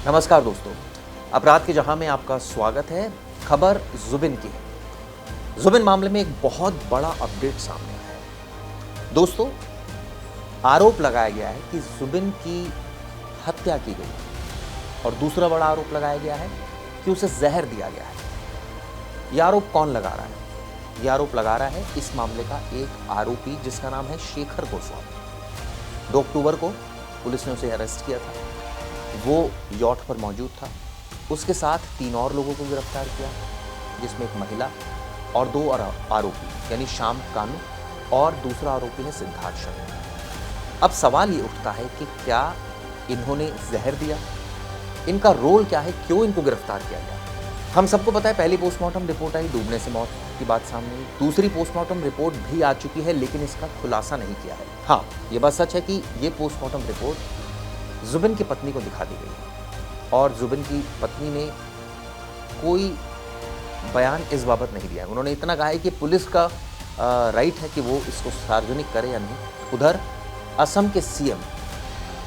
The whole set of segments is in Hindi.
नमस्कार दोस्तों, अपराध के जहां में आपका स्वागत है। खबर जुबिन की है। जुबिन मामले में एक बहुत बड़ा अपडेट सामने आया है। दोस्तों, आरोप लगाया गया है कि जुबिन की हत्या की गई और दूसरा बड़ा आरोप लगाया गया है कि उसे जहर दिया गया है। यह आरोप कौन लगा रहा है? यह आरोप लगा रहा है इस मामले का एक आरोपी जिसका नाम है शेखर गोस्वामी। 2 अक्टूबर को पुलिस ने उसे अरेस्ट किया था। वो यॉट पर मौजूद था। उसके साथ 3 और लोगों को गिरफ्तार किया, जिसमें एक महिला और 2 आरोपी यानी श्याम कानू और दूसरा आरोपी है सिद्धार्थ शर्मा। अब सवाल ये उठता है कि क्या इन्होंने जहर दिया? इनका रोल क्या है? क्यों इनको गिरफ्तार किया गया? हम सबको पता है, पहली पोस्टमार्टम रिपोर्ट आई, डूबने से मौत की बात सामने आई। दूसरी पोस्टमार्टम रिपोर्ट भी आ चुकी है, लेकिन इसका खुलासा नहीं किया है। हाँ, ये बात सच है कि ये पोस्टमार्टम रिपोर्ट जुबिन की पत्नी को दिखा दी गई है और जुबिन की पत्नी ने कोई बयान इस बाबत नहीं दिया है। उन्होंने इतना कहा है कि पुलिस का राइट है कि वो इसको सार्वजनिक करे या नहीं। उधर असम के सीएम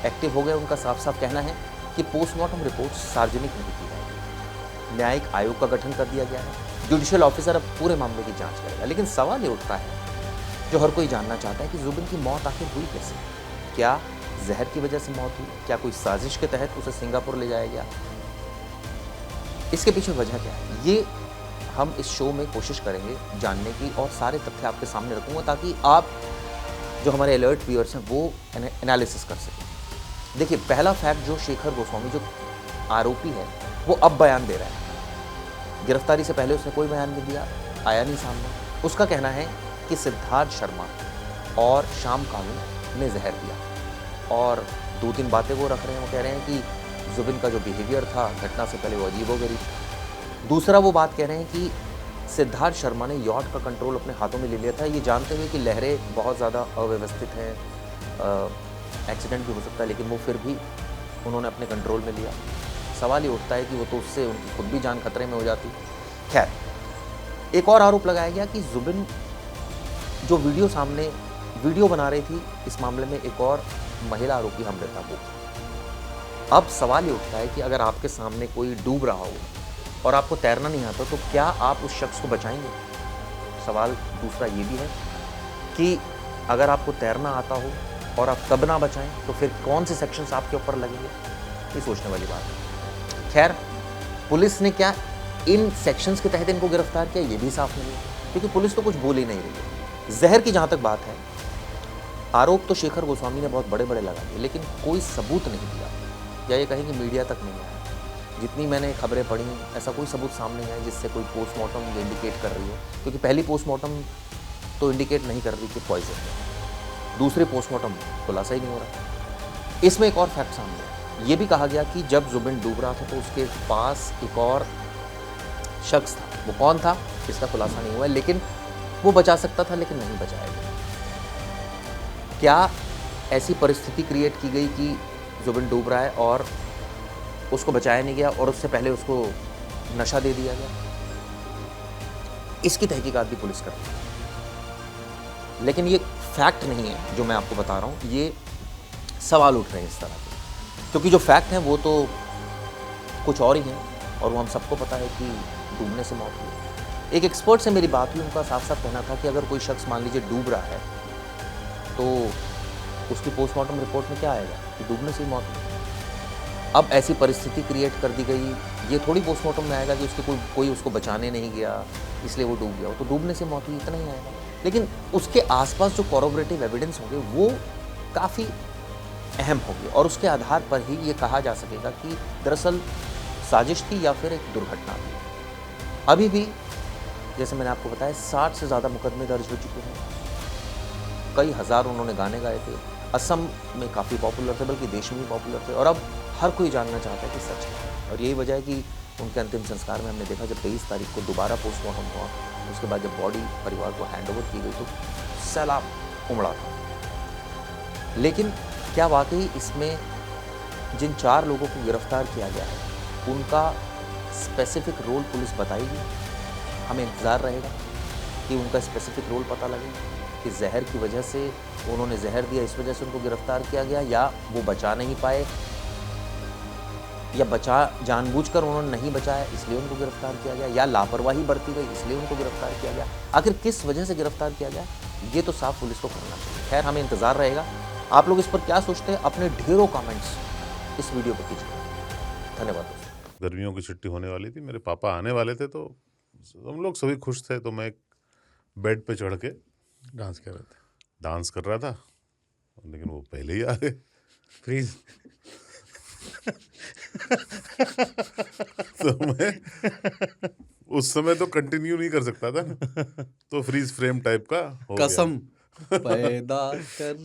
एक्टिव हो गए। उनका साफ साफ कहना है कि पोस्टमार्टम रिपोर्ट सार्वजनिक नहीं की जाएगी। न्यायिक आयोग का गठन कर दिया गया है। जुडिशियल ऑफिसर अब पूरे मामले की जांच करेगा। लेकिन सवाल ये उठता है, जो हर कोई जानना चाहता है, कि जुबिन की मौत आखिर हुई कैसे? क्या जहर की वजह से मौत हुई? क्या कोई साजिश के तहत उसे सिंगापुर ले जाया गया? इसके पीछे वजह क्या है, ये हम इस शो में कोशिश करेंगे जानने की और सारे तथ्य आपके सामने रखूंगा, ताकि आप जो हमारे अलर्ट व्यूअर्स हैं वो एनालिसिस कर सकें। देखिए, पहला फैक्ट, जो शेखर गोस्वामी जो आरोपी है वो अब बयान दे रहा है। गिरफ्तारी से पहले उसने कोई बयान नहीं दिया, आया नहीं सामने। उसका कहना है कि सिद्धार्थ शर्मा और श्याम कानू ने जहर दिया और 2-3 बातें वो रख रहे हैं। वो कह रहे हैं कि जुबिन का जो बिहेवियर था घटना से पहले वो अजीबोगरीब। दूसरा, वो बात कह रहे हैं कि सिद्धार्थ शर्मा ने यॉट का कंट्रोल अपने हाथों में ले लिया था, ये जानते हुए कि लहरें बहुत ज़्यादा अव्यवस्थित हैं, एक्सीडेंट भी हो सकता है, लेकिन वो फिर भी उन्होंने अपने कंट्रोल में लिया। सवाल ये उठता है कि वो तो उससे उनकी खुद भी जान खतरे में हो जाती। खैर, एक और आरोप लगाया गया कि जुबिन जो वीडियो बना रही थी, इस मामले में एक और महिला आरोपी अमृता वो। अब सवाल ये उठता है कि अगर आपके सामने कोई डूब रहा हो और आपको तैरना नहीं आता, तो क्या आप उस शख्स को बचाएंगे? सवाल दूसरा ये भी है कि अगर आपको तैरना आता हो और आप तब ना बचाएं, तो फिर कौन से सेक्शंस आपके ऊपर लगेंगे? ये सोचने वाली बात है। खैर, पुलिस ने क्या इन सेक्शंस के तहत इनको गिरफ्तार किया, ये भी साफ नहीं है, क्योंकि पुलिस तो कुछ बोल ही नहीं रही है। जहर की जहाँ तक बात है, आरोप तो शेखर गोस्वामी ने बहुत बड़े बड़े लगा दिए, लेकिन कोई सबूत नहीं दिया, या ये कहें कि मीडिया तक नहीं आया। जितनी मैंने खबरें पढ़ी, ऐसा कोई सबूत सामने नहीं आया जिससे कोई पोस्टमार्टम इंडिकेट कर रही हो, क्योंकि पहली पोस्टमार्टम तो इंडिकेट नहीं कर रही कि पॉइजन है। दूसरे पोस्टमार्टम खुलासा ही नहीं हो रहा। इसमें एक और फैक्ट सामने है। ये भी कहा गया कि जब जुबिन डूब रहा था तो उसके पास एक और शख्स था। वो कौन था, इसका खुलासा नहीं हुआ, लेकिन वो बचा सकता था, लेकिन नहीं बचाया गया। क्या ऐसी परिस्थिति क्रिएट की गई कि जुबिन डूब रहा है और उसको बचाया नहीं गया और उससे पहले उसको नशा दे दिया गया? इसकी तहकीकात भी पुलिस कर रही है, लेकिन ये फैक्ट नहीं है जो मैं आपको बता रहा हूँ। ये सवाल उठ रहे हैं इस तरह के, क्योंकि जो फैक्ट हैं वो तो कुछ और ही हैं और वो हम सबको पता है कि डूबने से मौत हुई। एक एक्सपर्ट से मेरी बात हुई, उनका साफ साफ कहना था कि अगर कोई शख्स मान लीजिए डूब रहा है तो उसकी पोस्टमार्टम रिपोर्ट में क्या आएगा कि डूबने से ही मौत हुई। अब ऐसी परिस्थिति क्रिएट कर दी गई, ये थोड़ी पोस्टमार्टम में आएगा कि उसके कोई उसको बचाने नहीं गया इसलिए वो डूब गया, तो डूबने से मौत हुई, इतना ही आएगा। लेकिन उसके आसपास जो कॉरोबरेटिव एविडेंस होंगे वो काफ़ी अहम होंगे और उसके आधार पर ही ये कहा जा सकेगा कि दरअसल साजिश थी या फिर एक दुर्घटना थी। अभी भी जैसे मैंने आपको बताया, 60 से ज़्यादा मुकदमे दर्ज हो चुके हैं। कई हज़ार उन्होंने गाने गाए थे, असम में काफ़ी पॉपुलर थे, बल्कि देश में भी पॉपुलर थे, और अब हर कोई जानना चाहता है कि सच है। और यही वजह है कि उनके अंतिम संस्कार में हमने देखा, जब 23 तारीख को दोबारा पोस्टमार्टम हुआ, उसके बाद जब बॉडी परिवार को हैंडओवर की गई तो सैलाब उमड़ा था। लेकिन क्या वाकई इसमें जिन 4 लोगों को गिरफ्तार किया गया है उनका स्पेसिफिक रोल पुलिस बताएगी? हमें इंतज़ार रहेगा कि उनका स्पेसिफिक रोल पता लगे कि जहर की वजह से उन्होंने जहर दिया, इस वजह से उनको गिरफ्तार किया गया, या वो बचा नहीं पाए, या जानबूझकर उन्होंने नहीं बचाया इसलिए उनको गिरफ्तार किया गया, या लापरवाही बरती गई इसलिए उनको गिरफ्तार किया गया? आखिर किस वजह से गिरफ्तार किया गया, ये तो साफ पुलिस को करना चाहिए। खैर, हमें इंतजार रहेगा। आप लोग इस पर क्या सोचते हैं, अपने ढेरों कमेंट्स इस वीडियो पर कीजिए। धन्यवाद दोस्तों। गर्मियों की छुट्टी होने वाली थी, मेरे पापा आने वाले थे, तो हम लोग सभी खुश थे। तो मैं एक बेड पे चढ़ के डांस कर रहे थे, डांस कर रहा था, लेकिन वो पहले ही आ गए। फ्रीज। तो मैं उस समय तो कंटिन्यू नहीं कर सकता था ना, तो फ्रीज फ्रेम टाइप का हो गया। कसम पैदा कर